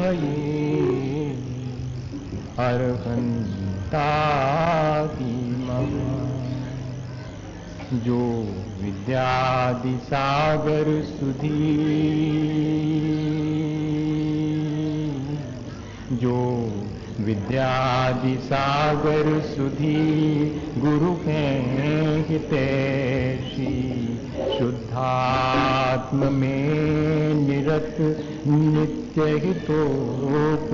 भये अर्हन्ताति महान्। जो विद्यादि सागर सुधी, जो विद्यादि सागर सुधी गुरु हैं हितैषी, शुद्धात्म में निरत नित्य हितोपदेशी।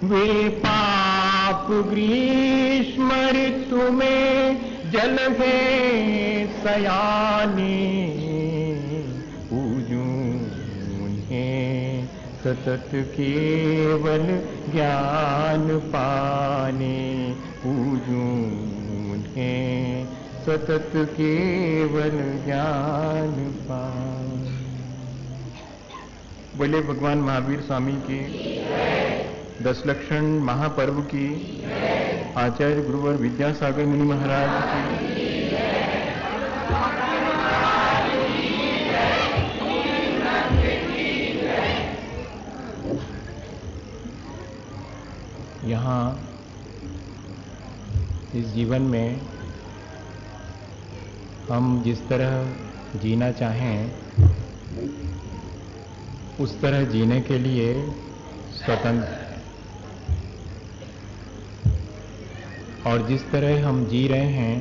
वे पाप ग्रीष्म ऋतु में जल है सयाने, पूजूं उन्हें सतत केवल ज्ञान पाने, पूजूं उन्हें सतत केवल ज्ञान पाने। बोले भगवान महावीर स्वामी की, 10 लक्षण महापर्व की, आचार्य गुरुवर विद्यासागर मुनि महाराज की। यहाँ इस जीवन में हम जिस तरह जीना चाहें उस तरह जीने के लिए स्वतंत्र हैं, और जिस तरह हम जी रहे हैं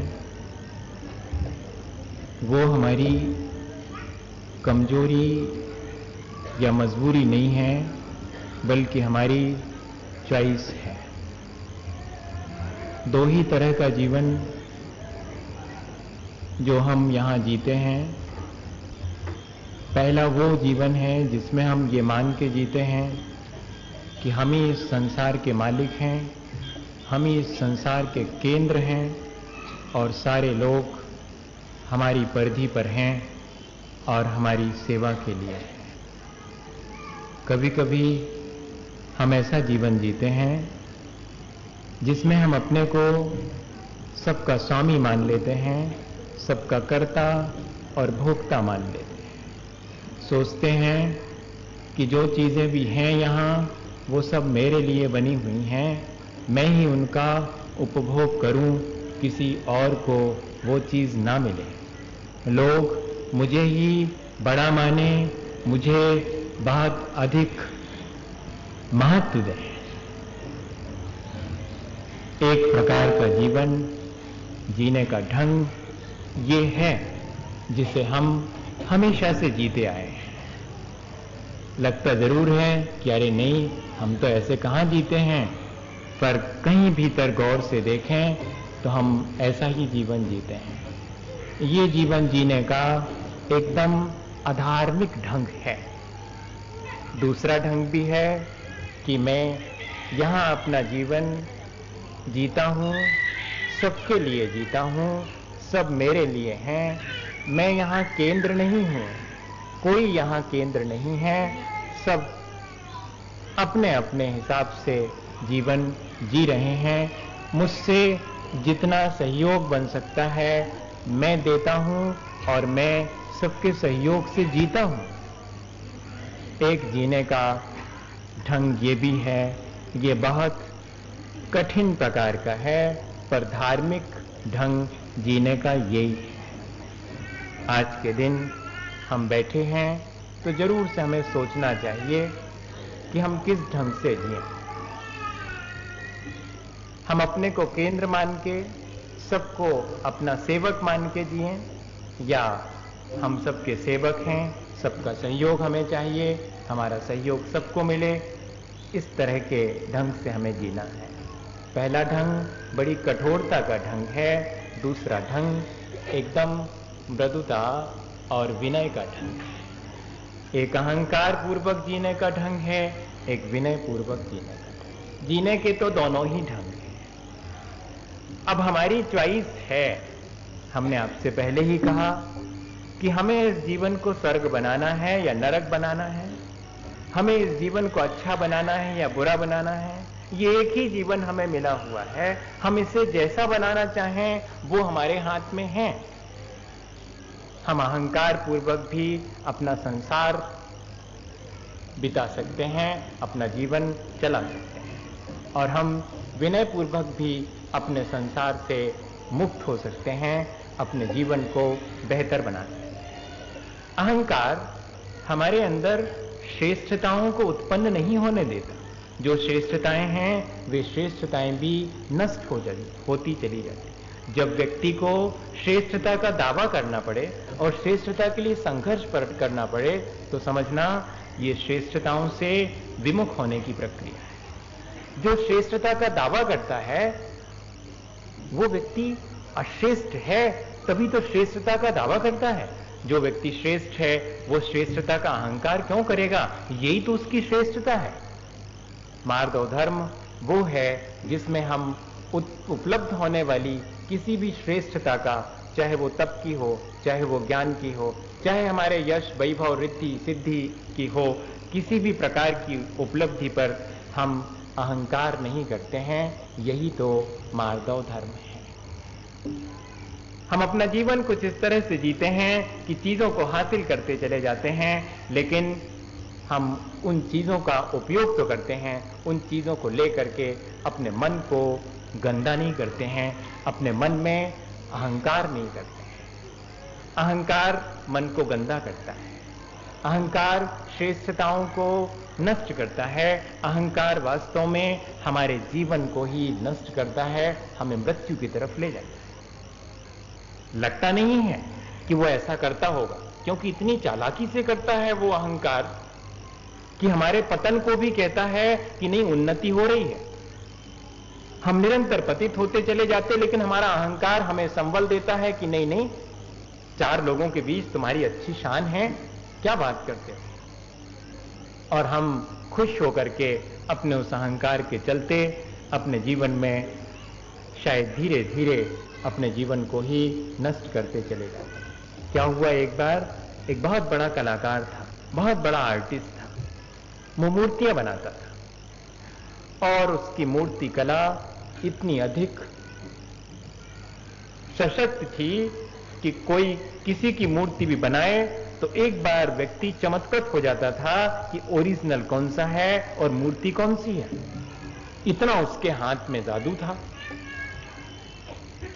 वो हमारी कमजोरी या मजबूरी नहीं है, बल्कि हमारी चॉइस है। 2 ही तरह का जीवन जो हम यहाँ जीते हैं। पहला वो जीवन है जिसमें हम ये मान के जीते हैं कि हम ही इस संसार के मालिक हैं, हम ही इस संसार के केंद्र हैं और सारे लोग हमारी परिधि पर हैं और हमारी सेवा के लिए हैं। कभी कभी हम ऐसा जीवन जीते हैं जिसमें हम अपने को सबका स्वामी मान लेते हैं, सबका कर्ता और भोक्ता मान लेते हैं। सोचते हैं कि जो चीज़ें भी हैं यहाँ वो सब मेरे लिए बनी हुई हैं, मैं ही उनका उपभोग करूं, किसी और को वो चीज़ ना मिले। लोग मुझे ही बड़ा माने, मुझे बहुत अधिक महत्व दें। एक प्रकार का जीवन जीने का ढंग ये है जिसे हम हमेशा से जीते आए हैं। लगता जरूर है कि अरे नहीं, हम तो ऐसे कहाँ जीते हैं, पर कहीं भीतर गौर से देखें तो हम ऐसा ही जीवन जीते हैं। ये जीवन जीने का एकदम अधार्मिक ढंग है। दूसरा ढंग भी है कि मैं यहाँ अपना जीवन जीता हूँ, सबके लिए जीता हूँ, सब मेरे लिए हैं, मैं यहाँ केंद्र नहीं हूँ, कोई यहाँ केंद्र नहीं है, सब अपने अपने हिसाब से जीवन जी रहे हैं। मुझसे जितना सहयोग बन सकता है मैं देता हूँ और मैं सबके सहयोग से जीता हूँ। एक जीने का ढंग ये भी है, ये बहुत कठिन प्रकार का है, पर धार्मिक ढंग जीने का यही है। आज के दिन हम बैठे हैं तो जरूर से हमें सोचना चाहिए कि हम किस ढंग से जिएं। हम अपने को केंद्र मान के सबको अपना सेवक मान के जिएं, या हम सबके सेवक हैं, सबका सहयोग हमें चाहिए, हमारा सहयोग सबको मिले। इस तरह के ढंग से हमें जीना है। पहला ढंग बड़ी कठोरता का ढंग है, दूसरा ढंग एकदम मृदुता और विनय का ढंग है। एक अहंकार पूर्वक जीने का ढंग है, एक विनय पूर्वक जीने का ढंग। जीने के तो दोनों ही ढंग हैं। अब हमारी चॉइस है। हमने आपसे पहले ही कहा कि हमें इस जीवन को स्वर्ग बनाना है या नरक बनाना है, हमें इस जीवन को अच्छा बनाना है या बुरा बनाना है। ये एक ही जीवन हमें मिला हुआ है, हम इसे जैसा बनाना चाहें वो हमारे हाथ में है। हम अहंकार पूर्वक भी अपना संसार बिता सकते हैं, अपना जीवन चला सकते हैं और हम विनयपूर्वक भी अपने संसार से मुक्त हो सकते हैं, अपने जीवन को बेहतर बना सकते हैं। अहंकार हमारे अंदर श्रेष्ठताओं को उत्पन्न नहीं होने देता। जो श्रेष्ठताएं हैं वे श्रेष्ठताएं भी नष्ट होती चली जाती। जब व्यक्ति को श्रेष्ठता का दावा करना पड़े और श्रेष्ठता के लिए संघर्ष करना पड़े तो समझना ये श्रेष्ठताओं से विमुख होने की प्रक्रिया है। जो श्रेष्ठता का दावा करता है वो व्यक्ति अश्रेष्ठ है, तभी तो श्रेष्ठता का दावा करता है। जो व्यक्ति श्रेष्ठ है वो श्रेष्ठता का अहंकार क्यों करेगा? यही तो उसकी श्रेष्ठता है। मार्ग और धर्म वो है जिसमें हम उपलब्ध होने वाली किसी भी श्रेष्ठता का, चाहे वो तप की हो, चाहे वो ज्ञान की हो, चाहे हमारे यश वैभव रिद्धि सिद्धि की हो, किसी भी प्रकार की उपलब्धि पर हम अहंकार नहीं करते हैं। यही तो मार्ग और धर्म है। हम अपना जीवन कुछ इस तरह से जीते हैं कि चीजों को हासिल करते चले जाते हैं, लेकिन हम उन चीजों का उपयोग तो करते हैं, उन चीजों को लेकर के अपने मन को गंदा नहीं करते हैं, अपने मन में अहंकार नहीं करते हैं। अहंकार मन को गंदा करता है, अहंकार श्रेष्ठताओं को नष्ट करता है, अहंकार वास्तव में हमारे जीवन को ही नष्ट करता है, हमें मृत्यु की तरफ ले जाता है। लगता नहीं है कि वो ऐसा करता होगा, क्योंकि इतनी चालाकी से करता है वो अहंकार कि हमारे पतन को भी कहता है कि नहीं, उन्नति हो रही है। हम निरंतर पतित होते चले जाते, लेकिन हमारा अहंकार हमें संबल देता है कि नहीं नहीं, 4 लोगों के बीच तुम्हारी अच्छी शान है, क्या बात करते हो। और हम खुश होकर के अपने उस अहंकार के चलते अपने जीवन में शायद धीरे धीरे अपने जीवन को ही नष्ट करते चले जाते हैं। क्या हुआ, एक बार एक बहुत बड़ा कलाकार था, बहुत बड़ा आर्टिस्ट था, वो मूर्तियां बनाता था और उसकी मूर्ति कला इतनी अधिक सशक्त थी कि कोई किसी की मूर्ति भी बनाए तो एक बार व्यक्ति चमत्कृत हो जाता था कि ओरिजिनल कौन सा है और मूर्ति कौन सी है। इतना उसके हाथ में जादू था।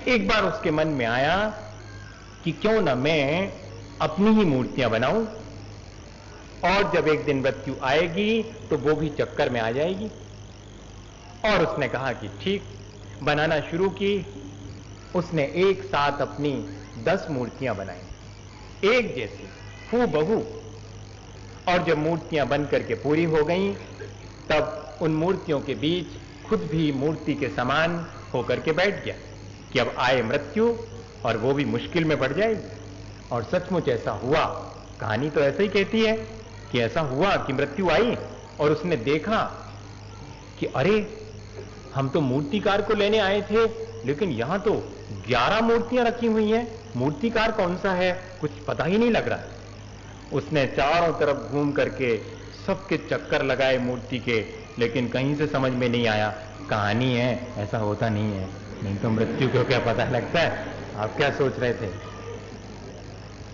एक बार उसके मन में आया कि क्यों ना मैं अपनी ही मूर्तियां बनाऊं, और जब एक दिन मृत्यु आएगी तो वो भी चक्कर में आ जाएगी। और उसने कहा कि ठीक, बनाना शुरू की। उसने एक साथ अपनी 10 मूर्तियां बनाई, एक जैसी हूबहू। और जब मूर्तियां बन करके पूरी हो गईं, तब उन मूर्तियों के बीच खुद भी मूर्ति के समान होकर के बैठ गया कि अब आए मृत्यु और वो भी मुश्किल में पड़ जाएगी। और सचमुच ऐसा हुआ। कहानी तो ऐसा ही कहती है कि ऐसा हुआ कि मृत्यु आई और उसने देखा कि अरे, हम तो मूर्तिकार को लेने आए थे, लेकिन यहां तो 11 मूर्तियां रखी हुई हैं। मूर्तिकार कौन सा है कुछ पता ही नहीं लग रहा है। उसने चारों तरफ घूम करके सबके चक्कर लगाए मूर्ति के, लेकिन कहीं से समझ में नहीं आया। कहानी है, ऐसा होता नहीं है, नहीं तो मृत्यु को क्या पता लगता है। आप क्या सोच रहे थे?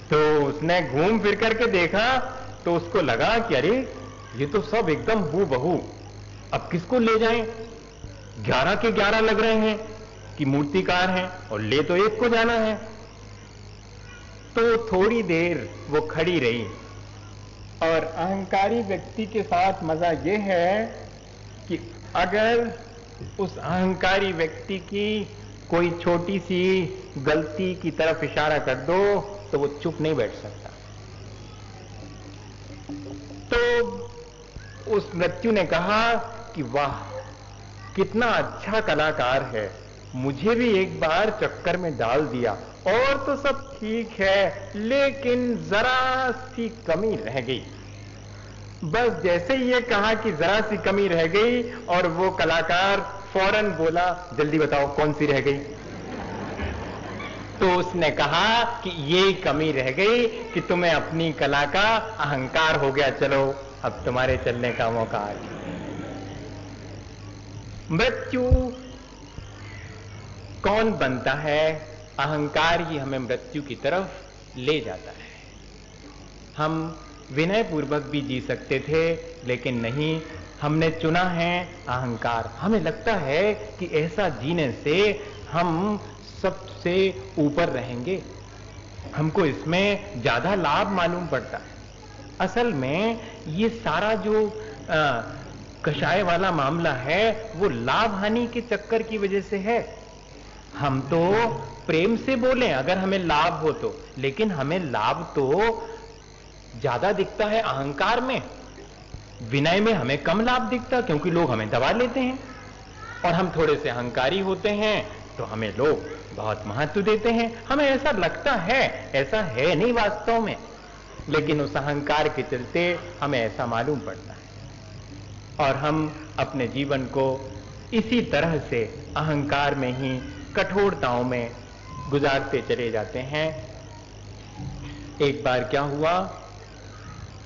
तो उसने घूम फिर करके देखा तो उसको लगा कि अरे, ये तो सब एकदम हूबहू, अब किसको ले जाएं? 11 के 11 लग रहे हैं कि मूर्तिकार हैं और ले तो एक को जाना है। तो थोड़ी देर वो खड़ी रही। और अहंकारी व्यक्ति के साथ मजा यह है कि अगर उस अहंकारी व्यक्ति की कोई छोटी सी गलती की तरफ इशारा कर दो तो वो चुप नहीं बैठ सकता। तो उस मृत्यु ने कहा कि वाह, कितना अच्छा कलाकार है, मुझे भी एक बार चक्कर में डाल दिया। और तो सब ठीक है, लेकिन जरा सी कमी रह गई। बस जैसे ही ये कहा कि जरा सी कमी रह गई, और वो कलाकार फौरन बोला, जल्दी बताओ कौन सी रह गई। तो उसने कहा कि ये कमी रह गई कि तुम्हें अपनी कला का अहंकार हो गया, चलो अब तुम्हारे चलने का मौका आ गया। मृत्यु कौन बनता है? अहंकार ही हमें मृत्यु की तरफ ले जाता है। हम विनय पूर्वक भी जी सकते थे, लेकिन नहीं, हमने चुना है अहंकार। हमें लगता है कि ऐसा जीने से हम सबसे ऊपर रहेंगे, हमको इसमें ज्यादा लाभ मालूम पड़ता है। असल में ये सारा जो कषाय वाला मामला है वो लाभ हानि के चक्कर की वजह से है। हम तो प्रेम से बोलें अगर हमें लाभ हो तो, लेकिन हमें लाभ तो ज्यादा दिखता है अहंकार में, विनय में हमें कम लाभ दिखता, क्योंकि लोग हमें दबा लेते हैं। और हम थोड़े से अहंकारी होते हैं तो हमें लोग बहुत महत्व देते हैं। हमें ऐसा लगता है, ऐसा है नहीं वास्तव में, लेकिन उस अहंकार के चलते हमें ऐसा मालूम पड़ता है। और हम अपने जीवन को इसी तरह से अहंकार में ही कठोरताओं में गुजारते चले जाते हैं। एक बार क्या हुआ,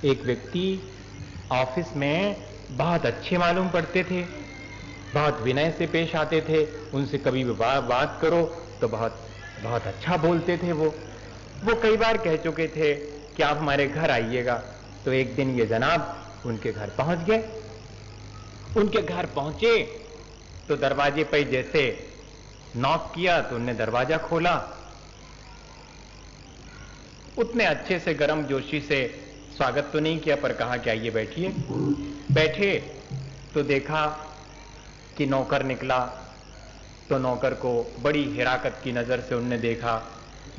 एक व्यक्ति ऑफिस में बहुत अच्छे मालूम पड़ते थे, बहुत विनय से पेश आते थे, उनसे कभी भी बात करो तो बहुत बहुत अच्छा बोलते थे। वो कई बार कह चुके थे कि आप हमारे घर आइएगा। तो एक दिन ये जनाब उनके घर पहुंच गए। उनके घर पहुंचे तो दरवाजे पर जैसे नॉक किया तो उन्होंने दरवाजा खोला। उतने अच्छे से गर्म जोशी से स्वागत तो नहीं किया, पर कहा कि आइए बैठिए। बैठे तो देखा कि नौकर निकला। तो नौकर को बड़ी हिराकत की नजर से उनने देखा,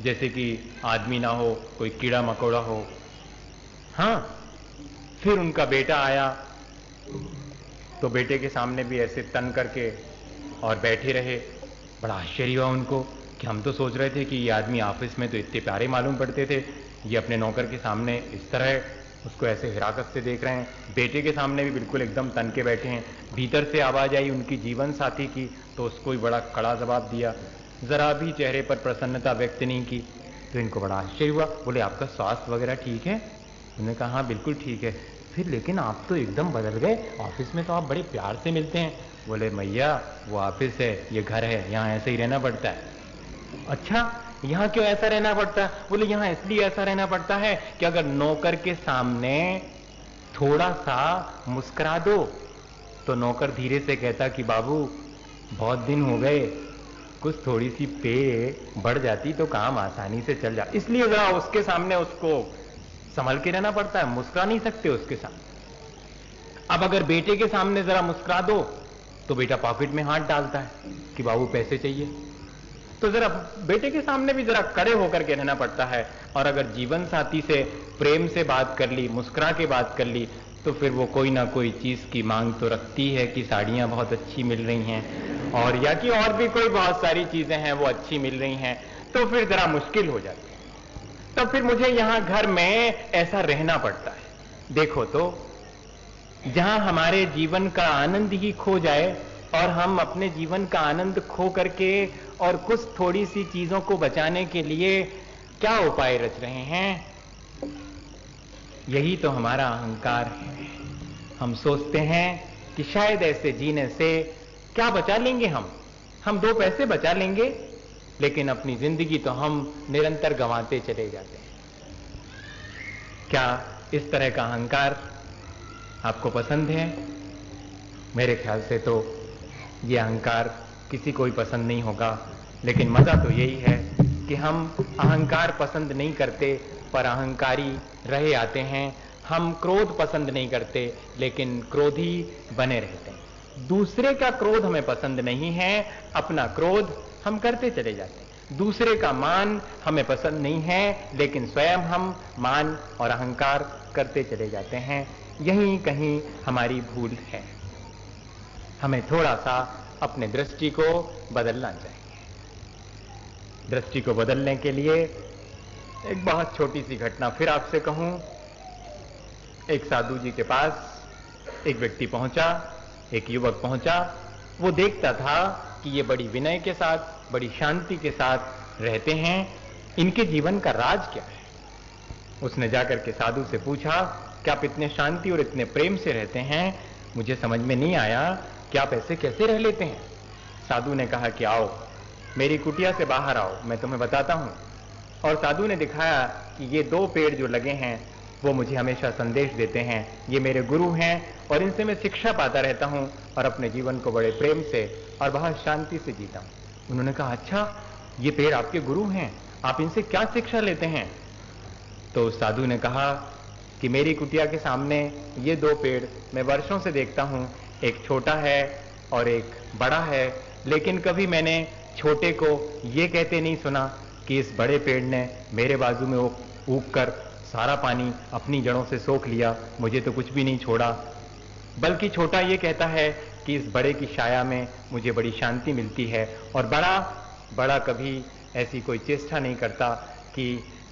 जैसे कि आदमी ना हो, कोई कीड़ा मकोड़ा हो। हाँ, फिर उनका बेटा आया तो बेटे के सामने भी ऐसे तन करके और बैठे रहे। बड़ा आश्चर्य हुआ उनको कि हम तो सोच रहे थे कि ये आदमी ऑफिस में तो इतने प्यारे मालूम पड़ते थे, ये अपने नौकर के सामने इस तरह उसको ऐसे हिराकत से देख रहे हैं। बेटे के सामने भी बिल्कुल एकदम तन के बैठे हैं। भीतर से आवाज आई उनकी जीवन साथी की, तो उसको भी बड़ा कड़ा जवाब दिया, जरा भी चेहरे पर प्रसन्नता व्यक्त नहीं की। तो इनको बड़ा आश्चर्य हुआ। बोले आपका स्वास्थ्य वगैरह ठीक है? उन्होंने कहा हाँ बिल्कुल ठीक है। फिर लेकिन आप तो एकदम बदल गए, ऑफिस में तो आप बड़े प्यार से मिलते हैं। बोले मैया वो ऑफिस है, ये घर है, यहाँ ऐसे ही रहना पड़ता है। अच्छा, यहाँ क्यों ऐसा रहना पड़ता है? बोले यहाँ इसलिए ऐसा रहना पड़ता है कि अगर नौकर के सामने थोड़ा सा मुस्कुरा दो तो नौकर धीरे से कहता कि बाबू बहुत दिन हो गए, कुछ थोड़ी सी पे बढ़ जाती तो काम आसानी से चल जाता, इसलिए जरा उसके सामने उसको संभल के रहना पड़ता है, मुस्कुरा नहीं सकते उसके सामने। अब अगर बेटे के सामने जरा मुस्कुरा दो तो बेटा पॉकेट में हाथ डालता है कि बाबू पैसे चाहिए। तो जरा बेटे के सामने भी जरा कड़े होकर के रहना पड़ता है। और अगर जीवन साथी से प्रेम से बात कर ली, मुस्कुरा के बात कर ली, तो फिर वो कोई ना कोई चीज की मांग तो रखती है कि साड़ियां बहुत अच्छी मिल रही हैं, और या कि और भी कोई बहुत सारी चीजें हैं वो अच्छी मिल रही हैं, तो फिर जरा मुश्किल हो जाती है। तो फिर मुझे यहां घर में ऐसा रहना पड़ता है। देखो तो जहां हमारे जीवन का आनंद ही खो जाए और हम अपने जीवन का आनंद खो करके और कुछ थोड़ी सी चीजों को बचाने के लिए क्या उपाय रच रहे हैं, यही तो हमारा अहंकार है। हम सोचते हैं कि शायद ऐसे जीने से क्या बचा लेंगे, हम 2 पैसे बचा लेंगे, लेकिन अपनी जिंदगी तो हम निरंतर गंवाते चले जाते हैं। क्या इस तरह का अहंकार आपको पसंद है? मेरे ख्याल से तो ये अहंकार किसी को भी पसंद नहीं होगा, लेकिन मजा तो यही है कि हम अहंकार पसंद नहीं करते पर अहंकारी रहे आते हैं। हम क्रोध पसंद नहीं करते लेकिन क्रोधी बने रहते हैं। दूसरे का क्रोध हमें पसंद नहीं है, अपना क्रोध हम करते चले जाते हैं। दूसरे का मान हमें पसंद नहीं है, लेकिन स्वयं हम मान और अहंकार करते चले जाते हैं। यहीं कहीं हमारी भूल है। हमें थोड़ा सा अपने दृष्टि को बदलना चाहिए। दृष्टि को बदलने के लिए एक बहुत छोटी सी घटना फिर आपसे कहूं। एक साधु जी के पास एक व्यक्ति पहुंचा, एक युवक पहुंचा। वो देखता था कि ये बड़ी विनय के साथ, बड़ी शांति के साथ रहते हैं, इनके जीवन का राज क्या है। उसने जाकर के साधु से पूछा कि आप इतने शांति और इतने प्रेम से रहते हैं, मुझे समझ में नहीं आया कि आप ऐसे कैसे रह लेते हैं। साधु ने कहा कि आओ मेरी कुटिया से बाहर आओ, मैं तुम्हें बताता हूं। और साधु ने दिखाया कि ये 2 पेड़ जो लगे हैं वो मुझे हमेशा संदेश देते हैं। ये मेरे गुरु हैं और इनसे मैं शिक्षा पाता रहता हूं और अपने जीवन को बड़े प्रेम से और बहुत शांति से जीता हूं। उन्होंने कहा, अच्छा ये पेड़ आपके गुरु हैं, आप इनसे क्या शिक्षा लेते हैं? तो साधु ने कहा कि मेरी कुटिया के सामने ये दो पेड़ मैं वर्षों से देखता हूं, एक छोटा है और एक बड़ा है, लेकिन कभी मैंने छोटे को ये कहते नहीं सुना कि इस बड़े पेड़ ने मेरे बाजू में उग कर सारा पानी अपनी जड़ों से सोख लिया, मुझे तो कुछ भी नहीं छोड़ा। बल्कि छोटा ये कहता है कि इस बड़े की छाया में मुझे बड़ी शांति मिलती है, और बड़ा कभी ऐसी कोई चेष्टा नहीं करता कि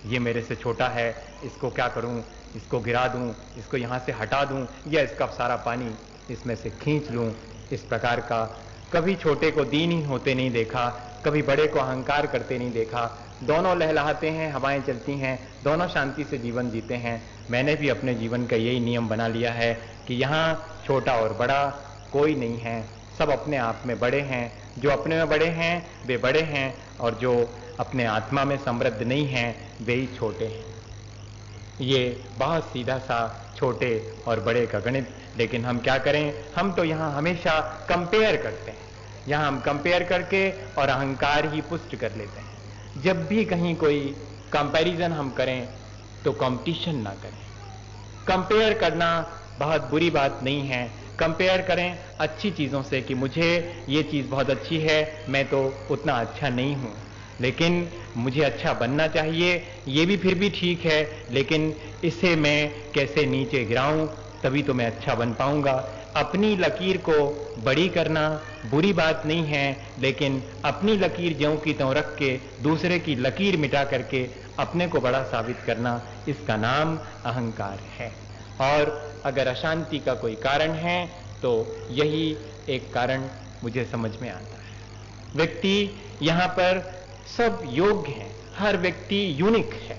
ये मेरे से छोटा है, इसको क्या करूं, इसको गिरा दूं, इसको यहां से हटा दूं, या इसका सारा पानी इसमें से खींच लूं। इस प्रकार का कभी छोटे को दीन होते नहीं देखा, कभी बड़े को अहंकार करते नहीं देखा। दोनों लहलहाते हैं, हवाएं चलती हैं, दोनों शांति से जीवन जीते हैं। मैंने भी अपने जीवन का यही नियम बना लिया है कि यहाँ छोटा और बड़ा कोई नहीं है, सब अपने आप में बड़े हैं। जो अपने में बड़े हैं वे बड़े हैं, और जो अपने आत्मा में समृद्ध नहीं हैं वे ही छोटे हैं। ये बहुत सीधा सा छोटे और बड़े का गणित। लेकिन हम क्या करें, हम तो यहाँ हमेशा कंपेयर करते हैं। यहाँ हम कंपेयर करके और अहंकार ही पुष्ट कर लेते हैं। जब भी कहीं कोई कंपैरिजन हम करें तो कंपटीशन ना करें। कंपेयर करना बहुत बुरी बात नहीं है। कंपेयर करें अच्छी चीजों से कि मुझे ये चीज बहुत अच्छी है, मैं तो उतना अच्छा नहीं हूं, लेकिन मुझे अच्छा बनना चाहिए, ये भी फिर भी ठीक है, लेकिन इसे मैं कैसे नीचे गिराऊं, तभी तो मैं अच्छा बन पाऊंगा। अपनी लकीर को बड़ी करना बुरी बात नहीं है, लेकिन अपनी लकीर ज्यों की त्यों रख के दूसरे की लकीर मिटा करके अपने को बड़ा साबित करना, इसका नाम अहंकार है। और अगर अशांति का कोई कारण है तो यही एक कारण मुझे समझ में आता है। व्यक्ति यहाँ पर सब योग्य है, हर व्यक्ति यूनिक है,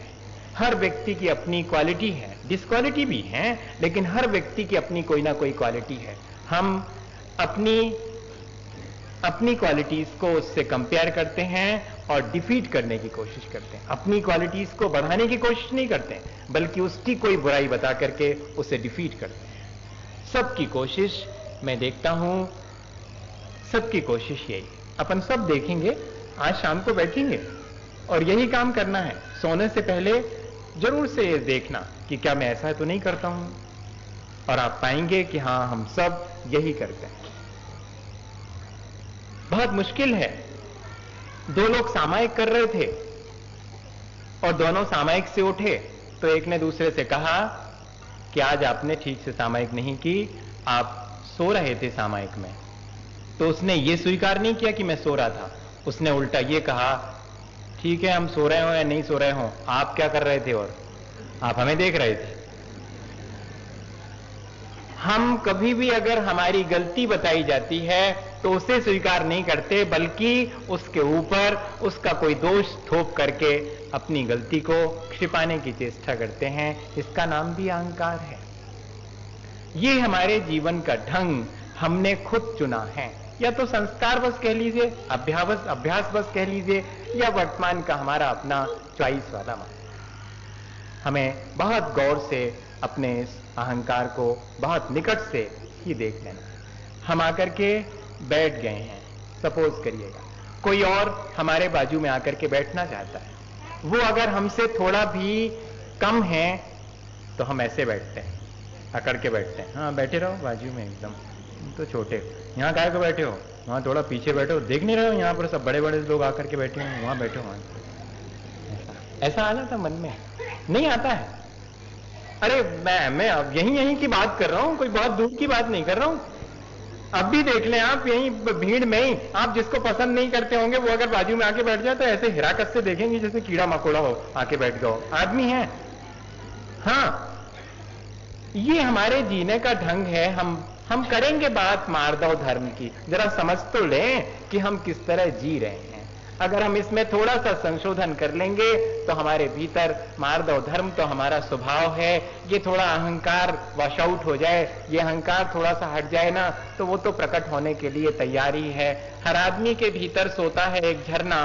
हर व्यक्ति की अपनी क्वालिटी है, डिसक्वालिटी भी है, लेकिन हर व्यक्ति की अपनी कोई ना कोई क्वालिटी है। हम अपनी क्वालिटीज को उससे कंपेयर करते हैं और डिफीट करने की कोशिश करते हैं। अपनी क्वालिटीज को बढ़ाने की कोशिश नहीं करते, बल्कि उसकी कोई बुराई बता करके उसे डिफीट करते हैं। सबकी कोशिश मैं देखता हूं, सबकी कोशिश यही, अपन सब देखेंगे, आज शाम को बैठेंगे और यही काम करना है। सोने से पहले जरूर से ये देखना कि क्या मैं ऐसा तो नहीं करता हूं, और आप पाएंगे कि हां, हम सब यही करते हैं। बहुत मुश्किल है। दो लोग सामायिक कर रहे थे और दोनों सामायिक से उठे, तो एक ने दूसरे से कहा कि आज आपने ठीक से सामायिक नहीं की, आप सो रहे थे सामायिक में। तो उसने ये स्वीकार नहीं किया कि मैं सो रहा था, उसने उल्टा ये कहा, ठीक है हम सो रहे हो या नहीं सो रहे हो, आप क्या कर रहे थे और आप हमें देख रहे थे। हम कभी भी अगर हमारी गलती बताई जाती है तो उसे स्वीकार नहीं करते, बल्कि उसके ऊपर उसका कोई दोष थोप करके अपनी गलती को छिपाने की चेष्टा करते हैं। इसका नाम भी अहंकार है। ये हमारे जीवन का ढंग हमने खुद चुना है, या तो संस्कार बस कह लीजिए, अभ्यास बस कह लीजिए, या वर्तमान का हमारा अपना चॉइस वाला मन। हमें बहुत गौर से अपने इस अहंकार को बहुत निकट से ही देख लेना। हम आकर के बैठ गए हैं, सपोज करिएगा कोई और हमारे बाजू में आकर के बैठना चाहता है, वो अगर हमसे थोड़ा भी कम है तो हम ऐसे बैठते हैं, अकड़ के बैठते हैं। हाँ बैठे रहो बाजू में, एकदम तो छोटे, यहाँ काहे को बैठे हो, वहां थोड़ा पीछे बैठो, देख नहीं रहे हो यहाँ पर सब बड़े बड़े लोग आकर के बैठे हो, वहां बैठो वहां। ऐसा आना था मन में, नहीं आता है। अरे मैं अब यही की बात कर रहा हूं, कोई बहुत दूर की बात नहीं कर रहा हूं। अब भी देख लें आप, यही भीड़ में ही आप जिसको पसंद नहीं करते होंगे वो अगर बाजू में आके बैठ जाए तो ऐसे हिराकत से देखेंगे जैसे कीड़ा मकोड़ा हो आके बैठ गया हो, आदमी है। हाँ, ये हमारे जीने का ढंग है। हम करेंगे बात मार्दव धर्म की, जरा समझ तो लें कि हम किस तरह जी रहे हैं। अगर हम इसमें थोड़ा सा संशोधन कर लेंगे तो हमारे भीतर मार्दव धर्म तो हमारा स्वभाव है, ये थोड़ा अहंकार वॉश आउट हो जाए, ये अहंकार थोड़ा सा हट जाए ना, तो वो तो प्रकट होने के लिए तैयार ही है। हर आदमी के भीतर सोता है एक झरना,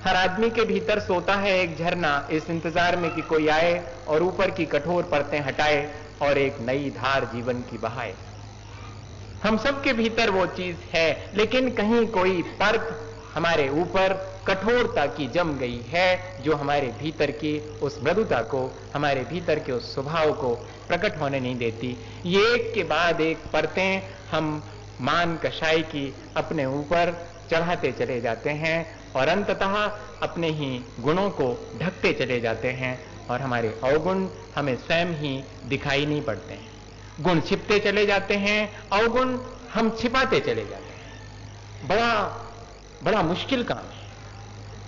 हर आदमी के भीतर सोता है एक झरना, इस इंतजार में कि कोई आए और ऊपर की कठोर परतें हटाए और एक नई धार जीवन की बहाए। हम सबके भीतर वो चीज है, लेकिन कहीं कोई परत हमारे ऊपर कठोरता की जम गई है, जो हमारे भीतर की उस मृदुता को, हमारे भीतर के उस स्वभाव को प्रकट होने नहीं देती। ये एक के बाद एक परतें हम मान कषाय की अपने ऊपर चढ़ाते चले जाते हैं और अंततः अपने ही गुणों को ढकते चले जाते हैं और हमारे अवगुण हमें स्वयं ही दिखाई नहीं पड़ते हैं। गुण छिपते चले जाते हैं, अवगुण हम छिपाते चले जाते हैं। बड़ा मुश्किल काम है।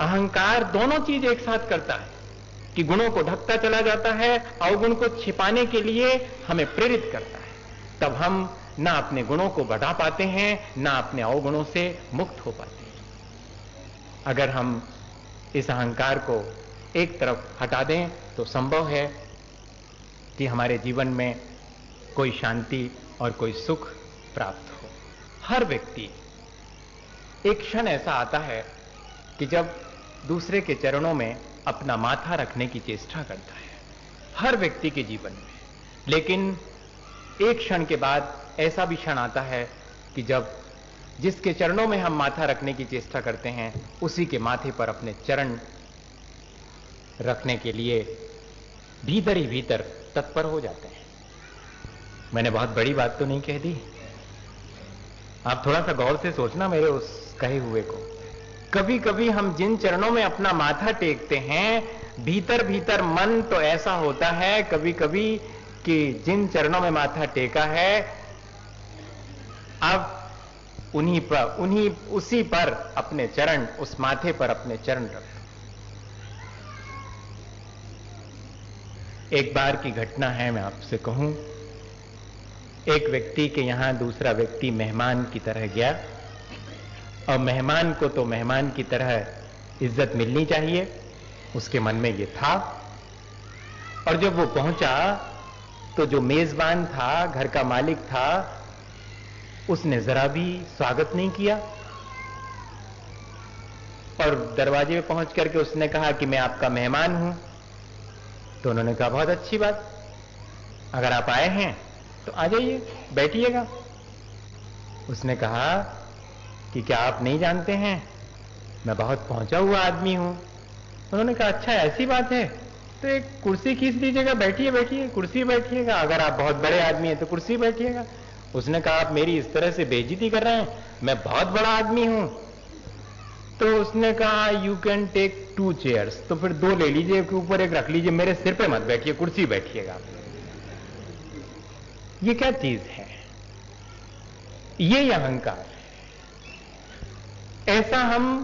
अहंकार दोनों चीज एक साथ करता है कि गुणों को ढकता चला जाता है, अवगुण को छिपाने के लिए हमें प्रेरित करता है। तब हम ना अपने गुणों को बढ़ा पाते हैं, ना अपने अवगुणों से मुक्त हो पाते हैं। अगर हम इस अहंकार को एक तरफ हटा दें तो संभव है कि हमारे जीवन में कोई शांति और कोई सुख प्राप्त हो। हर व्यक्ति, एक क्षण ऐसा आता है कि जब दूसरे के चरणों में अपना माथा रखने की चेष्टा करता है, हर व्यक्ति के जीवन में। लेकिन एक क्षण के बाद ऐसा भी क्षण आता है कि जब जिसके चरणों में हम माथा रखने की चेष्टा करते हैं, उसी के माथे पर अपने चरण रखने के लिए भीतर ही भीतर तत्पर हो जाते हैं। मैंने बहुत बड़ी बात तो नहीं कह दी? आप थोड़ा सा गौर से सोचना मेरे उस कहे हुए को। कभी कभी हम जिन चरणों में अपना माथा टेकते हैं, भीतर भीतर मन तो ऐसा होता है कभी कभी कि जिन चरणों में माथा टेका है, अब उसी पर अपने चरण, उस माथे पर अपने चरण रख। एक बार की घटना है, मैं आपसे कहूं। एक व्यक्ति के यहां दूसरा व्यक्ति मेहमान की तरह गया और मेहमान को तो मेहमान की तरह इज्जत मिलनी चाहिए, उसके मन में ये था। और जब वो पहुंचा तो जो मेजबान था, घर का मालिक था, उसने जरा भी स्वागत नहीं किया और दरवाजे पे पहुंच करके उसने कहा कि मैं आपका मेहमान हूं। तो उन्होंने कहा बहुत अच्छी बात, अगर आप आए हैं तो आ जाइए, बैठिएगा। उसने कहा कि क्या आप नहीं जानते हैं, मैं बहुत पहुंचा हुआ आदमी हूं। उन्होंने कहा अच्छा ऐसी बात है, तो एक कुर्सी खींच दीजिएगा, बैठिए बैठिए, कुर्सी बैठिएगा। अगर आप बहुत बड़े आदमी हैं तो कुर्सी बैठिएगा। उसने कहा आप मेरी इस तरह से बेइज्जती कर रहे हैं, मैं बहुत बड़ा आदमी हूं। तो उसने कहा यू कैन टेक 2 चेयर्स, तो फिर 2 ले लीजिए, के ऊपर एक रख लीजिए, मेरे सिर पे मत बैठिए, कुर्सी बैठिएगा। ये क्या चीज है? ये अहंकार। ऐसा हम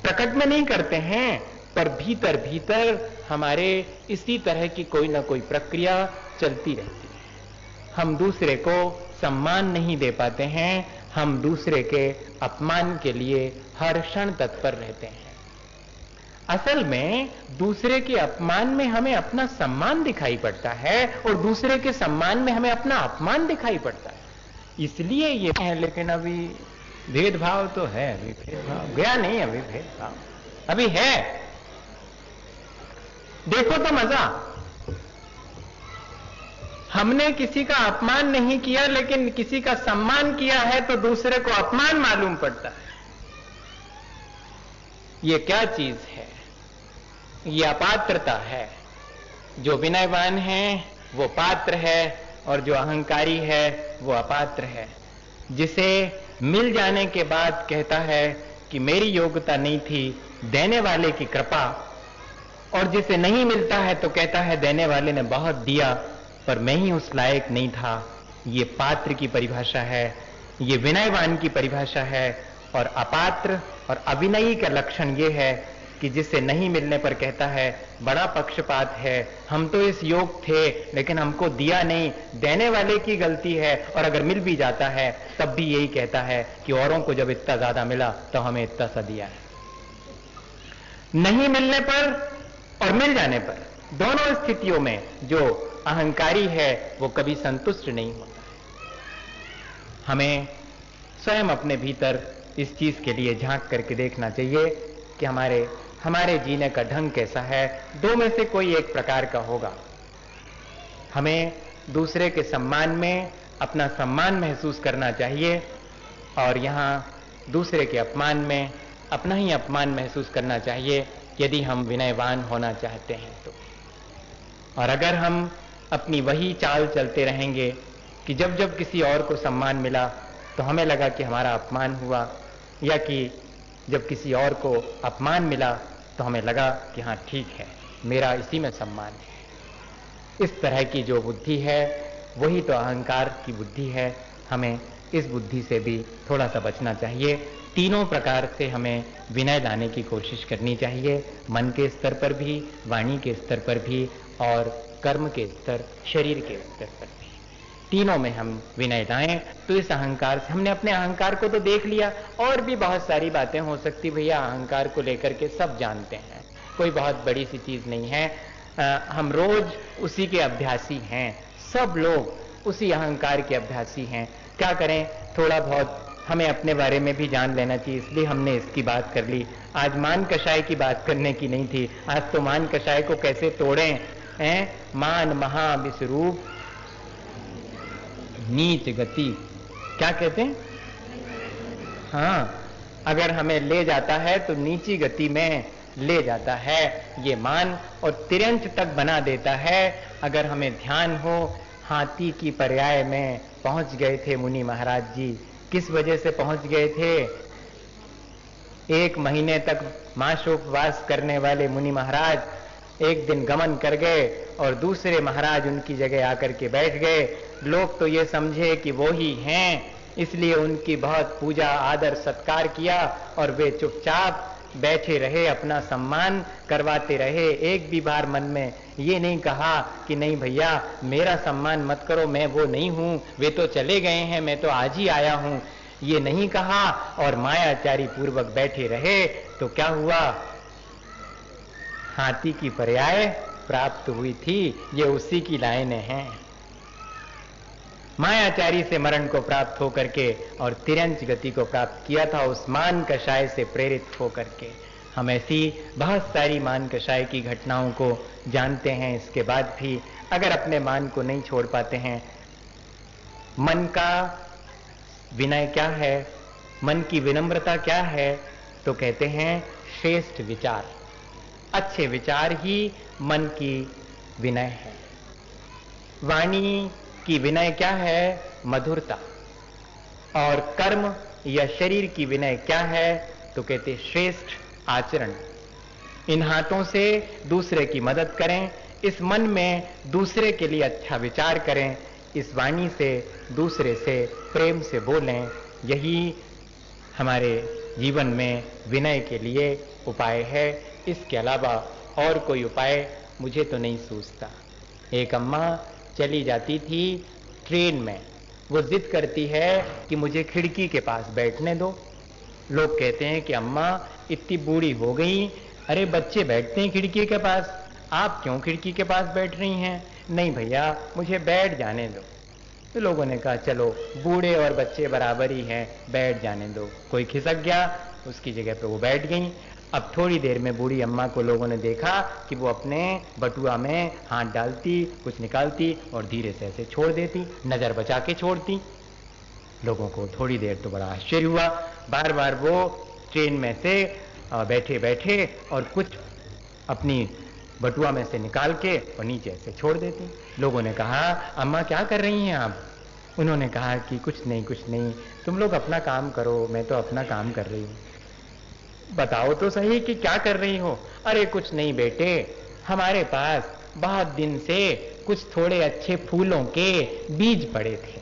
प्रकट में नहीं करते हैं, पर भीतर भीतर हमारे इसी तरह की कोई ना कोई प्रक्रिया चलती रहती है। हम दूसरे को सम्मान नहीं दे पाते हैं, हम दूसरे के अपमान के लिए हर क्षण तत्पर रहते हैं। असल में दूसरे के अपमान में हमें अपना सम्मान दिखाई पड़ता है और दूसरे के सम्मान में हमें अपना अपमान दिखाई पड़ता है। इसलिए ये है, लेकिन अभी भेदभाव तो है, अभी भेदभाव गया नहीं, अभी भेदभाव अभी है। देखो तो मजा, हमने किसी का अपमान नहीं किया लेकिन किसी का सम्मान किया है तो दूसरे को अपमान मालूम पड़ता है। ये क्या चीज है? ये अपात्रता है। जो विनयवान है वो पात्र है और जो अहंकारी है वो अपात्र है। जिसे मिल जाने के बाद कहता है कि मेरी योग्यता नहीं थी, देने वाले की कृपा, और जिसे नहीं मिलता है तो कहता है देने वाले ने बहुत दिया पर मैं ही उस लायक नहीं था। ये पात्र की परिभाषा है, ये विनयवान की परिभाषा है। और अपात्र और अविनयी का लक्षण ये है कि जिसे नहीं मिलने पर कहता है बड़ा पक्षपात है, हम तो इस योग थे लेकिन हमको दिया नहीं, देने वाले की गलती है। और अगर मिल भी जाता है तब भी यही कहता है कि औरों को जब इतना ज्यादा मिला तो हमें इतना सा दिया है। नहीं मिलने पर और मिल जाने पर, दोनों स्थितियों में जो अहंकारी है वो कभी संतुष्ट नहीं होता है। हमें स्वयं अपने भीतर इस चीज के लिए झांक करके देखना चाहिए कि हमारे हमारे जीने का ढंग कैसा है, दो में से कोई एक प्रकार का होगा। हमें दूसरे के सम्मान में अपना सम्मान महसूस करना चाहिए और यहाँ दूसरे के अपमान में अपना ही अपमान महसूस करना चाहिए, यदि हम विनयवान होना चाहते हैं तो। और अगर हम अपनी वही चाल चलते रहेंगे कि जब जब किसी और को सम्मान मिला तो हमें लगा कि हमारा अपमान हुआ, या कि जब किसी और को अपमान मिला तो हमें लगा कि हाँ ठीक है, मेरा इसी में सम्मान है, इस तरह की जो बुद्धि है वही तो अहंकार की बुद्धि है। हमें इस बुद्धि से भी थोड़ा सा बचना चाहिए। तीनों प्रकार से हमें विनय लाने की कोशिश करनी चाहिए, मन के स्तर पर भी, वाणी के स्तर पर भी और कर्म के स्तर, शरीर के स्तर पर भी। तीनों में हम विनय लाएं तो इस अहंकार से, हमने अपने अहंकार को तो देख लिया, और भी बहुत सारी बातें हो सकती भैया अहंकार को लेकर के सब जानते हैं, कोई बहुत बड़ी सी चीज नहीं है। हम रोज उसी के अभ्यासी हैं, सब लोग उसी अहंकार के अभ्यासी हैं। क्या करें, थोड़ा बहुत हमें अपने बारे में भी जान लेना चाहिए, इसलिए हमने इसकी बात कर ली। आज मान कषाय की बात करने की नहीं थी, आज तो मान कषाय को कैसे तोड़ें हैं। मान महा विस्वरूप नीच गति, क्या कहते हैं? हाँ, अगर हमें ले जाता है तो नीची गति में ले जाता है ये मान, और तिरंत तक बना देता है। अगर हमें ध्यान हो, हाथी की पर्याय में पहुंच गए थे मुनि महाराज जी। किस वजह से पहुंच गए थे? 1 महीने तक मासोपवास करने वाले मुनि महाराज एक दिन गमन कर गए और दूसरे महाराज उनकी जगह आकर के बैठ गए। लोग तो ये समझे कि वो ही हैं, इसलिए उनकी बहुत पूजा आदर सत्कार किया और वे चुपचाप बैठे रहे, अपना सम्मान करवाते रहे। एक भी बार मन में ये नहीं कहा कि नहीं भैया मेरा सम्मान मत करो, मैं वो नहीं हूं, वे तो चले गए हैं, मैं तो आज ही आया हूं, ये नहीं कहा और मायाचारी पूर्वक बैठे रहे। तो क्या हुआ? हाथी की पर्याय प्राप्त हुई थी। ये उसी की लाइनें हैं, मायाचारी से मरण को प्राप्त होकर के और तिरंच गति को प्राप्त किया था उस मान कषाय से प्रेरित होकर के। हम ऐसी बहुत सारी मान कषाय की घटनाओं को जानते हैं। इसके बाद भी अगर अपने मान को नहीं छोड़ पाते हैं, मन का विनय क्या है, मन की विनम्रता क्या है, तो कहते हैं श्रेष्ठ विचार, अच्छे विचार ही मन की विनय है। वाणी की विनय क्या है? मधुरता। और कर्म या शरीर की विनय क्या है? तो कहते श्रेष्ठ आचरण। इन हाथों से दूसरे की मदद करें, इस मन में दूसरे के लिए अच्छा विचार करें, इस वाणी से दूसरे से प्रेम से बोलें। यही हमारे जीवन में विनय के लिए उपाय है। इसके अलावा और कोई उपाय मुझे तो नहीं सूझता। एक अम्मा चली जाती थी ट्रेन में, वो जिद करती है कि मुझे खिड़की के पास बैठने दो। लोग कहते हैं कि अम्मा इतनी बूढ़ी हो गई, अरे बच्चे बैठते हैं खिड़की के पास, आप क्यों खिड़की के पास बैठ रही हैं? नहीं भैया मुझे बैठ जाने दो। तो लोगों ने कहा चलो बूढ़े और बच्चे बराबर ही हैं, बैठ जाने दो। कोई खिसक गया, उसकी जगह पे वो बैठ गई। अब थोड़ी देर में बूढ़ी अम्मा को लोगों ने देखा कि वो अपने बटुआ में हाथ डालती, कुछ निकालती और धीरे से ऐसे छोड़ देती, नजर बचा के छोड़ती। लोगों को थोड़ी देर तो बड़ा आश्चर्य हुआ। बार बार वो ट्रेन में से बैठे बैठे और कुछ अपनी बटुआ में से निकाल के और नीचे ऐसे छोड़ देती। लोगों ने कहा अम्मा क्या कर रही हैं आप? उन्होंने कहा कि कुछ नहीं, तुम लोग अपना काम करो, मैं तो अपना काम कर रही हूँ। बताओ तो सही कि क्या कर रही हो? अरे कुछ नहीं बेटे, हमारे पास बहुत दिन से कुछ थोड़े अच्छे फूलों के बीज पड़े थे,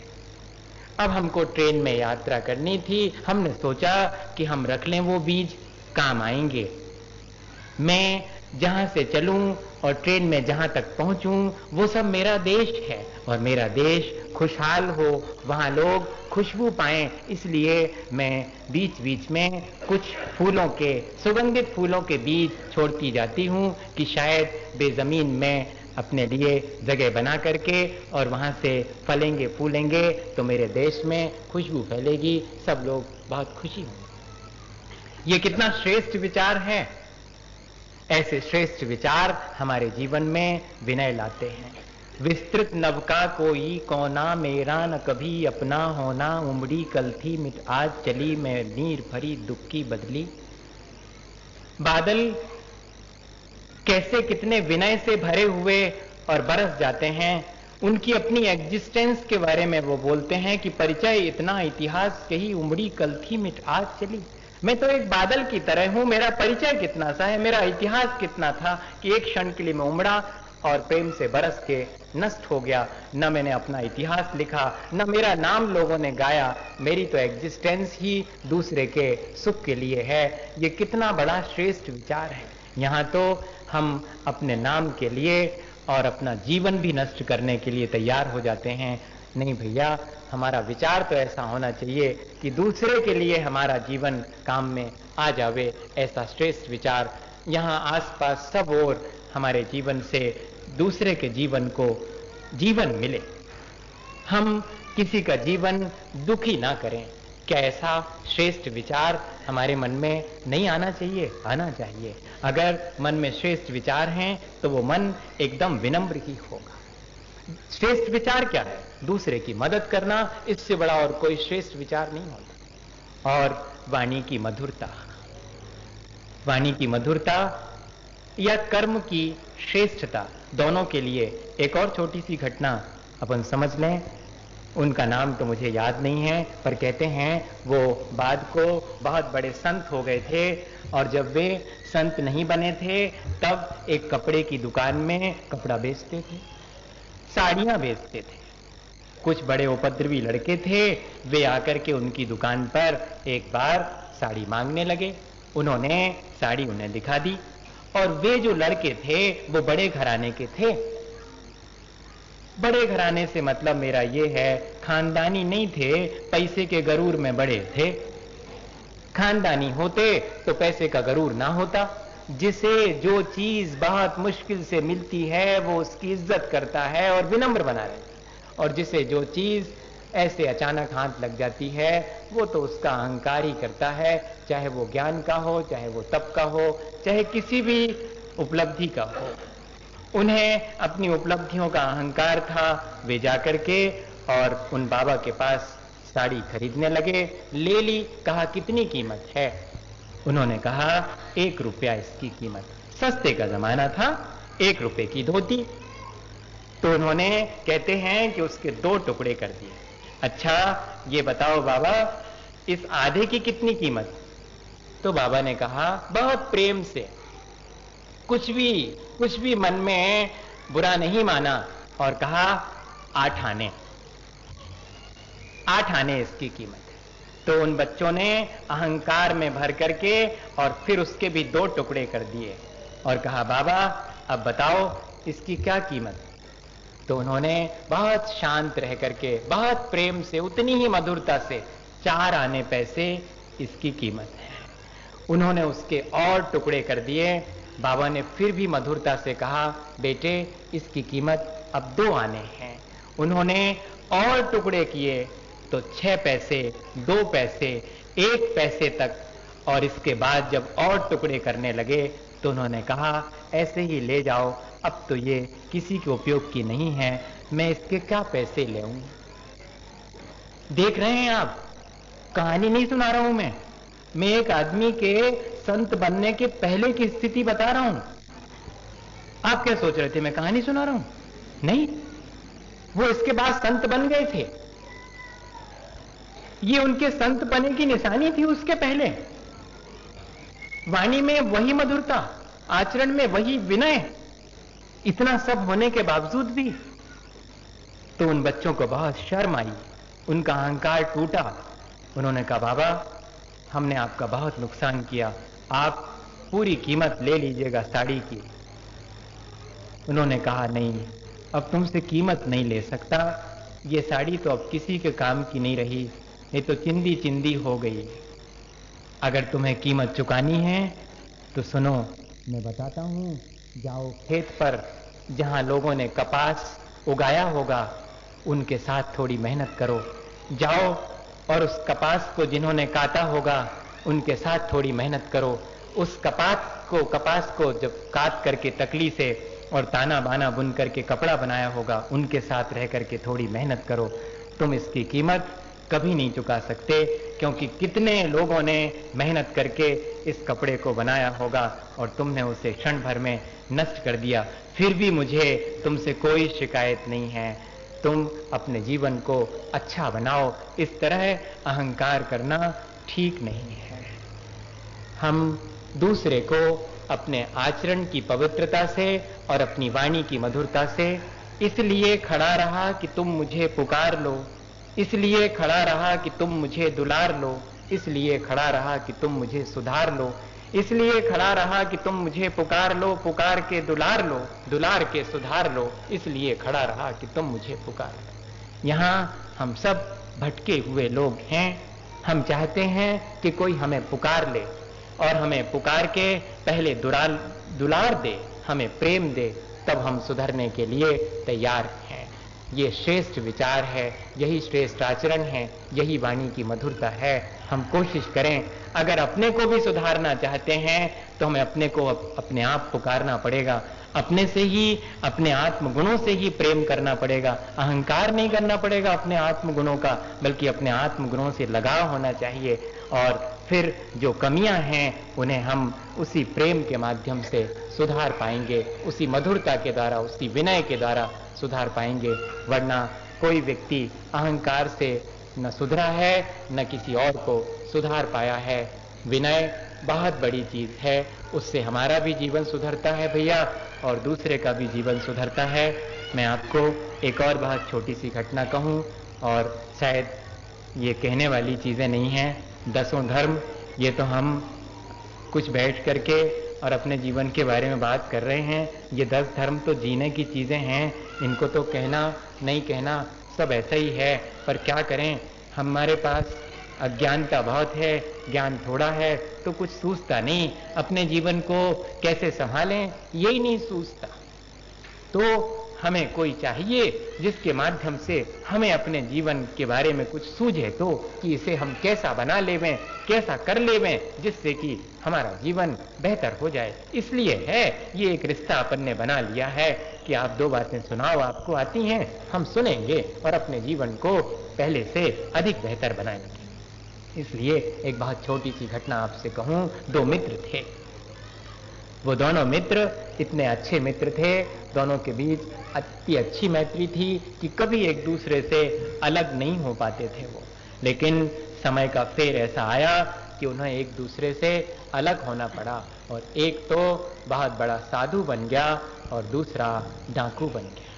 अब हमको ट्रेन में यात्रा करनी थी, हमने सोचा कि हम रख लें वो बीज, काम आएंगे। मैं जहां से चलूं और ट्रेन में जहां तक पहुंचूं वो सब मेरा देश है और मेरा देश खुशहाल हो, वहां लोग खुशबू पाएं, इसलिए मैं बीच बीच में कुछ फूलों के, सुगंधित फूलों के बीज छोड़ती जाती हूं कि शायद बेजमीन में अपने लिए जगह बना करके और वहां से फलेंगे फूलेंगे तो मेरे देश में खुशबू फैलेगी, सब लोग बहुत खुशी होंगे। ये कितना श्रेष्ठ विचार है। ऐसे श्रेष्ठ विचार हमारे जीवन में विनय लाते हैं। विस्तृत नभ का कोई कोना, मेरा न कभी अपना होना, उमड़ी कल थी मिट आज चली, मैं नीर भरी दुख की बदली। बादल कैसे कितने विनय से भरे हुए और बरस जाते हैं। उनकी अपनी एग्जिस्टेंस के बारे में वो बोलते हैं कि परिचय इतना इतिहास कही, उमड़ी कल थी मिट आज चली। मैं तो एक बादल की तरह हूं, मेरा परिचय कितना सा है, मेरा इतिहास कितना था कि एक क्षण के लिए मैं उमड़ा और प्रेम से बरस के नष्ट हो गया। न मैंने अपना इतिहास लिखा, न मेरा नाम लोगों ने गाया, मेरी तो एग्जिस्टेंस ही दूसरे के सुख के लिए है। ये कितना बड़ा श्रेष्ठ विचार है। यहाँ तो हम अपने नाम के लिए और अपना जीवन भी नष्ट करने के लिए तैयार हो जाते हैं। नहीं भैया, हमारा विचार तो ऐसा होना चाहिए कि दूसरे के लिए हमारा जीवन काम में आ जावे। ऐसा श्रेष्ठ विचार यहाँ आसपास सब ओर हमारे जीवन से दूसरे के जीवन को जीवन मिले, हम किसी का जीवन दुखी ना करें। क्या ऐसा श्रेष्ठ विचार हमारे मन में नहीं आना चाहिए? आना चाहिए। अगर मन में श्रेष्ठ विचार हैं तो वो मन एकदम विनम्र ही होगा। श्रेष्ठ विचार क्या है? दूसरे की मदद करना, इससे बड़ा और कोई श्रेष्ठ विचार नहीं होता। और वाणी की मधुरता, वाणी की मधुरता या कर्म की श्रेष्ठता, दोनों के लिए एक और छोटी सी घटना अपन समझ लें। उनका नाम तो मुझे याद नहीं है, पर कहते हैं वो बाद को बहुत बड़े संत हो गए थे, और जब वे संत नहीं बने थे तब एक कपड़े की दुकान में कपड़ा बेचते थे, साड़ियां बेचते थे। कुछ बड़े उपद्रवी लड़के थे, वे आकर के उनकी दुकान पर एक बार साड़ी मांगने लगे। उन्होंने साड़ी उन्हें दिखा दी, और वे जो लड़के थे वो बड़े घराने के थे। बड़े घराने से मतलब मेरा ये है, खानदानी नहीं थे, पैसे के गरूर में बड़े थे। खानदानी होते तो पैसे का गरूर ना होता। जिसे जो चीज बहुत मुश्किल से मिलती है वो उसकी इज्जत करता है और विनम्र बना रहता है, और जिसे जो चीज ऐसे अचानक हाथ लग जाती है वो तो उसका अहंकार ही करता है, चाहे वो ज्ञान का हो, चाहे वो तप का हो, चाहे किसी भी उपलब्धि का हो। उन्हें अपनी उपलब्धियों का अहंकार था। वे जाकर के और उन बाबा के पास साड़ी खरीदने लगे। ले ली, कहा कितनी कीमत है? उन्होंने कहा 1 रुपया इसकी कीमत। सस्ते का जमाना था, 1 रुपए की धोती। तो उन्होंने, कहते हैं कि उसके 2 टुकड़े कर दिए। अच्छा ये बताओ बाबा, इस आधे की कितनी कीमत? तो बाबा ने कहा बहुत प्रेम से, कुछ भी मन में बुरा नहीं माना, और कहा 8 आने, 8 आने इसकी कीमत है। तो उन बच्चों ने अहंकार में भर करके और फिर उसके भी 2 टुकड़े कर दिए और कहा बाबा अब बताओ इसकी क्या कीमत? तो उन्होंने बहुत शांत रह करके, बहुत प्रेम से, उतनी ही मधुरता से 4 आने पैसे इसकी कीमत है। उन्होंने उसके और टुकड़े कर दिए। बाबा ने फिर भी मधुरता से कहा बेटे इसकी कीमत अब 2 आने हैं। उन्होंने और टुकड़े किए तो 6 पैसे, 2 पैसे, 1 पैसे तक, और इसके बाद जब और टुकड़े करने लगे तो उन्होंने कहा ऐसे ही ले जाओ, अब तो ये किसी के उपयोग की नहीं है, मैं इसके क्या पैसे ले आऊं। देख रहे हैं आप, कहानी नहीं सुना रहा हूं मैं एक आदमी के संत बनने के पहले की स्थिति बता रहा हूं। आप क्या सोच रहे थे मैं कहानी सुना रहा हूं? नहीं, वो इसके बाद संत बन गए थे। ये उनके संत बने की निशानी थी। उसके पहले वाणी में वही मधुरता, आचरण में वही विनय, इतना सब होने के बावजूद भी तो उन बच्चों को बहुत शर्म आई, उनका अहंकार टूटा। उन्होंने कहा बाबा हमने आपका बहुत नुकसान किया, आप पूरी कीमत ले लीजिएगा साड़ी की। उन्होंने कहा नहीं, अब तुमसे कीमत नहीं ले सकता, ये साड़ी तो अब किसी के काम की नहीं रही, ये तो चिंदी चिंदी हो गई। अगर तुम्हें कीमत चुकानी है तो सुनो मैं बताता हूं, जाओ खेत पर जहां लोगों ने कपास उगाया होगा उनके साथ थोड़ी मेहनत करो, जाओ और उस कपास को जिन्होंने काटा होगा उनके साथ थोड़ी मेहनत करो, उस कपास को जब काट करके तकली से और ताना बाना बुन करके कपड़ा बनाया होगा, उनके साथ रह करके थोड़ी मेहनत करो। तुम इसकी कीमत कभी नहीं चुका सकते, क्योंकि कितने लोगों ने मेहनत करके इस कपड़े को बनाया होगा और तुमने उसे क्षण भर में नष्ट कर दिया। फिर भी मुझे तुमसे कोई शिकायत नहीं है। तुम अपने जीवन को अच्छा बनाओ। इस तरह अहंकार करना ठीक नहीं है। हम दूसरे को अपने आचरण की पवित्रता से और अपनी वाणी की मधुरता से इसलिए खड़ा रहा कि तुम मुझे पुकार लो, इसलिए खड़ा रहा कि तुम मुझे दुलार लो, इसलिए खड़ा रहा कि तुम मुझे सुधार लो, इसलिए खड़ा रहा कि तुम मुझे पुकार लो, पुकार के दुलार लो, दुलार के सुधार लो, इसलिए खड़ा रहा कि तुम मुझे पुकार लो। यहां हम सब भटके हुए लोग हैं। हम चाहते हैं कि कोई हमें पुकार ले और हमें पुकार के पहले दुलार दे, हमें प्रेम दे, तब हम सुधरने के लिए तैयार हैं। ये श्रेष्ठ विचार है, यही श्रेष्ठ आचरण है, यही वाणी की मधुरता है। हम कोशिश करें, अगर अपने को भी सुधारना चाहते हैं तो हमें अपने को अपने आप पुकारना पड़ेगा, अपने से ही, अपने आत्मगुणों से ही प्रेम करना पड़ेगा। अहंकार नहीं करना पड़ेगा अपने आत्मगुणों का, बल्कि अपने आत्मगुणों से लगाव होना चाहिए। और फिर जो कमियां हैं उन्हें हम उसी प्रेम के माध्यम से सुधार पाएंगे, उसी मधुरता के द्वारा, उसी विनय के द्वारा सुधार पाएंगे। वरना कोई व्यक्ति अहंकार से न सुधरा है, न किसी और को सुधार पाया है। विनय बहुत बड़ी चीज है, उससे हमारा भी जीवन सुधरता है भैया, और दूसरे का भी जीवन सुधरता है। मैं आपको एक और बहुत छोटी सी घटना कहूँ, और शायद ये कहने वाली चीजें नहीं हैं। 10 धर्म, ये तो हम कुछ बैठ करके और अपने जीवन के बारे में बात कर रहे हैं। ये 10 धर्म तो जीने की चीजें हैं, इनको तो कहना नहीं कहना सब ऐसा ही है। पर क्या करें, हमारे पास अज्ञानता बहुत है, ज्ञान थोड़ा है, तो कुछ सूझता नहीं। अपने जीवन को कैसे संभालें यही नहीं सूझता। तो हमें कोई चाहिए जिसके माध्यम से हमें अपने जीवन के बारे में कुछ सूझे, तो कि इसे हम कैसा बना लेवें, कैसा कर लेवें, जिससे कि हमारा जीवन बेहतर हो जाए। इसलिए है ये एक रिश्ता अपन ने बना लिया है कि आप 2 बातें सुनाओ, आपको आती हैं, हम सुनेंगे और अपने जीवन को पहले से अधिक बेहतर बनाएंगे। इसलिए एक बहुत छोटी सी घटना आपसे कहूं। 2 मित्र थे। वो दोनों मित्र इतने अच्छे मित्र थे, दोनों के बीच अति अच्छी मैत्री थी कि कभी एक दूसरे से अलग नहीं हो पाते थे वो। लेकिन समय का फेर ऐसा आया कि उन्हें एक दूसरे से अलग होना पड़ा, और एक तो बहुत बड़ा साधु बन गया और दूसरा डाकू बन गया।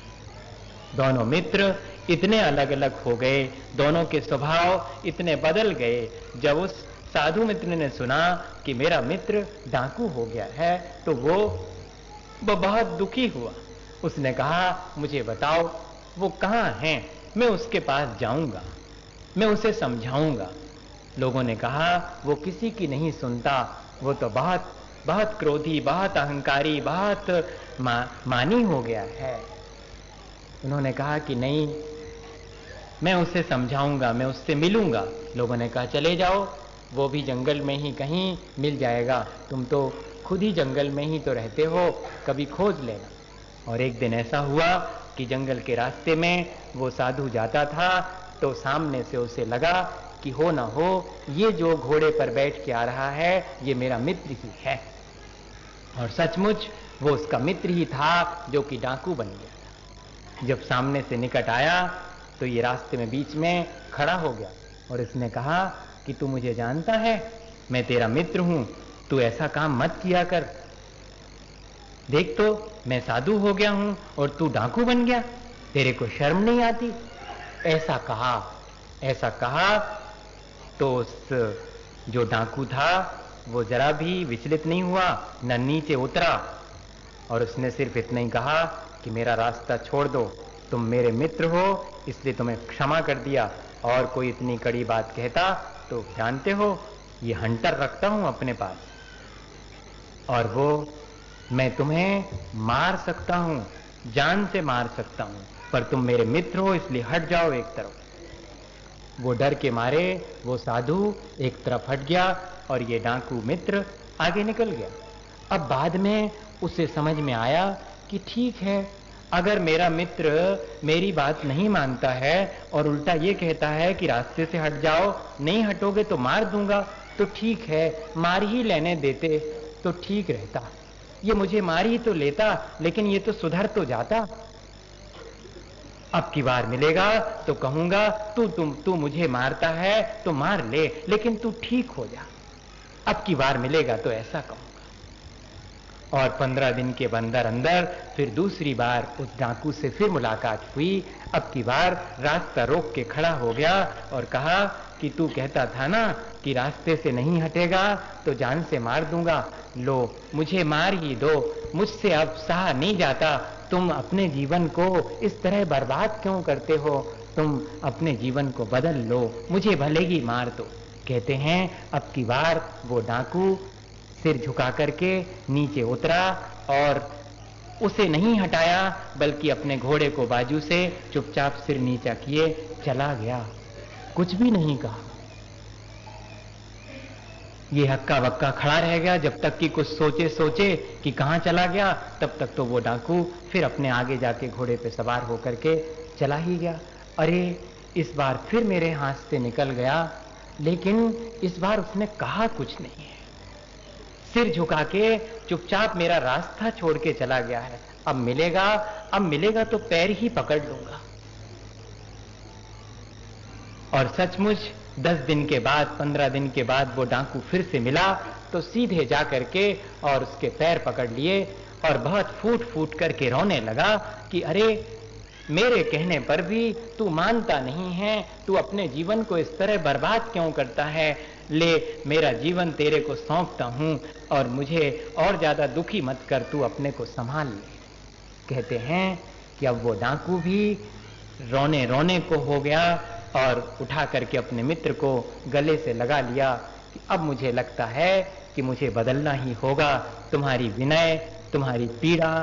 दोनों मित्र इतने अलग अलग हो गए, दोनों के स्वभाव इतने बदल गए। जब उस साधु मित्र ने सुना कि मेरा मित्र डाकू हो गया है, तो वो बहुत दुखी हुआ। उसने कहा, मुझे बताओ वो कहाँ है, मैं उसके पास जाऊंगा, मैं उसे समझाऊंगा। लोगों ने कहा, वो किसी की नहीं सुनता, वो तो बहुत बहुत क्रोधी, बहुत अहंकारी, बहुत मानी हो गया है। उन्होंने कहा कि नहीं, मैं उसे समझाऊंगा, मैं उससे मिलूंगा। लोगों ने कहा, चले जाओ, वो भी जंगल में ही कहीं मिल जाएगा, तुम तो खुद ही जंगल में ही तो रहते हो, कभी खोज लेना। और एक दिन ऐसा हुआ कि जंगल के रास्ते में वो साधु जाता था, तो सामने से उसे लगा कि हो ना हो ये जो घोड़े पर बैठ के आ रहा है ये मेरा मित्र ही है। और सचमुच वो उसका मित्र ही था जो कि डाकू बन गया था। जब सामने से निकट आया तो ये रास्ते में बीच में खड़ा हो गया और इसने कहा कि तू मुझे जानता है, मैं तेरा मित्र हूं, तू ऐसा काम मत किया कर। देख तो मैं साधु हो गया हूं और तू डाकू बन गया, तेरे को शर्म नहीं आती? ऐसा कहा तो उस जो डाकू था वो जरा भी विचलित नहीं हुआ, न नीचे उतरा, और उसने सिर्फ इतना ही कहा कि मेरा रास्ता छोड़ दो, तुम मेरे मित्र हो इसलिए तुम्हें क्षमा कर दिया। और कोई इतनी कड़ी बात कहता तो जानते हो ये हंटर रखता हूं अपने पास, और वो मैं तुम्हें मार सकता हूं, जान से मार सकता हूं, पर तुम मेरे मित्र हो इसलिए हट जाओ एक तरफ। वो डर के मारे वो साधु एक तरफ हट गया और ये डाकू मित्र आगे निकल गया। अब बाद में उसे समझ में आया कि ठीक है, अगर मेरा मित्र मेरी बात नहीं मानता है और उल्टा ये कहता है कि रास्ते से हट जाओ, नहीं हटोगे तो मार दूंगा, तो ठीक है, मार ही लेने देते तो ठीक रहता। ये मुझे मार ही तो लेता, लेकिन ये तो सुधर तो जाता। अब की बार मिलेगा तो कहूंगा तू मुझे मारता है तो मार ले, लेकिन तू ठीक हो जा। अब की बार मिलेगा तो ऐसा कहूंगा। और 15 दिन के अंदर अंदर फिर दूसरी बार उस डाकू से फिर मुलाकात हुई। अब की बार रास्ता रोक के खड़ा हो गया और कहा कि तू कहता था ना कि रास्ते से नहीं हटेगा तो जान से मार दूंगा, लो मुझे मार ही दो, मुझसे अब सहा नहीं जाता। तुम अपने जीवन को इस तरह बर्बाद क्यों करते हो? तुम अपने जीवन को बदल लो, मुझे भले ही मार दो। कहते हैं अब की बार वो डाकू सिर झुका करके नीचे उतरा और उसे नहीं हटाया, बल्कि अपने घोड़े को बाजू से चुपचाप सिर नीचा किए चला गया, कुछ भी नहीं कहा। ये हक्का बक्का खड़ा रह गया जब तक कि कुछ सोचे कि कहां चला गया। तब तक तो वो डाकू फिर अपने आगे जाके घोड़े पे सवार होकर के चला ही गया। अरे इस बार फिर मेरे हाथ से निकल गया, लेकिन इस बार उसने कहा कुछ नहीं है, सिर झुका के चुपचाप मेरा रास्ता छोड़ के चला गया है। अब मिलेगा तो पैर ही पकड़ लूंगा। और सचमुच 10 दिन के बाद 15 दिन के बाद वो डाकू फिर से मिला तो सीधे जा करके और उसके पैर पकड़ लिए और बहुत फूट फूट करके रोने लगा कि अरे मेरे कहने पर भी तू मानता नहीं है, तू अपने जीवन को इस तरह बर्बाद क्यों करता है? ले मेरा जीवन तेरे को सौंपता हूं और मुझे और ज्यादा दुखी मत कर, तू अपने को संभाल ले। कहते हैं कि अब वो डाकू भी रोने रोने को हो गया और उठा करके अपने मित्र को गले से लगा लिया कि अब मुझे लगता है कि मुझे बदलना ही होगा। तुम्हारी विनय, तुम्हारी पीड़ा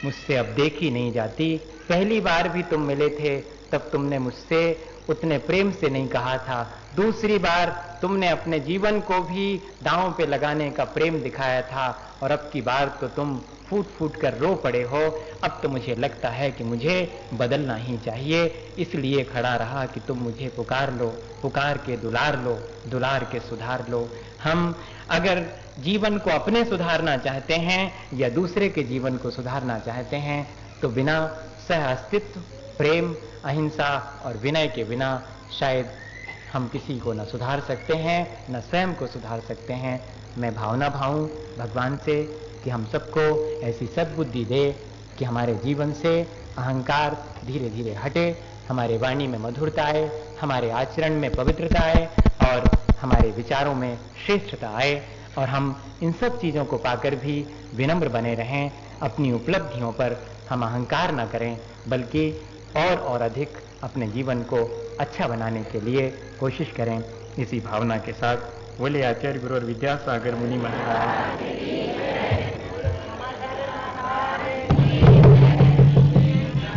मुझसे अब देखी नहीं जाती। पहली बार भी तुम मिले थे तब तुमने मुझसे उतने प्रेम से नहीं कहा था, दूसरी बार तुमने अपने जीवन को भी दांव पे लगाने का प्रेम दिखाया था, और अब की बार तो तुम फूट फूट कर रो पड़े हो। अब तो मुझे लगता है कि मुझे बदलना ही चाहिए, इसलिए खड़ा रहा कि तुम मुझे पुकार लो, पुकार के दुलार लो, दुलार के सुधार लो। हम अगर जीवन को अपने सुधारना चाहते हैं या दूसरे के जीवन को सुधारना चाहते हैं तो बिना सह अस्तित्व, प्रेम, अहिंसा और विनय के बिना शायद हम किसी को न सुधार सकते हैं, न स्वयं को सुधार सकते हैं। मैं भावना भाऊं भगवान से कि हम सबको ऐसी सद्बुद्धि दे कि हमारे जीवन से अहंकार धीरे धीरे हटे, हमारे वाणी में मधुरता आए, हमारे आचरण में पवित्रता आए और हमारे विचारों में श्रेष्ठता आए, और हम इन सब चीज़ों को पाकर भी विनम्र बने रहें। अपनी उपलब्धियों पर हम अहंकार न करें, बल्कि और अधिक अपने जीवन को अच्छा बनाने के लिए कोशिश करें। इसी भावना के साथ बोले आचार्य गुरु और विद्यासागर मुनि महाराज।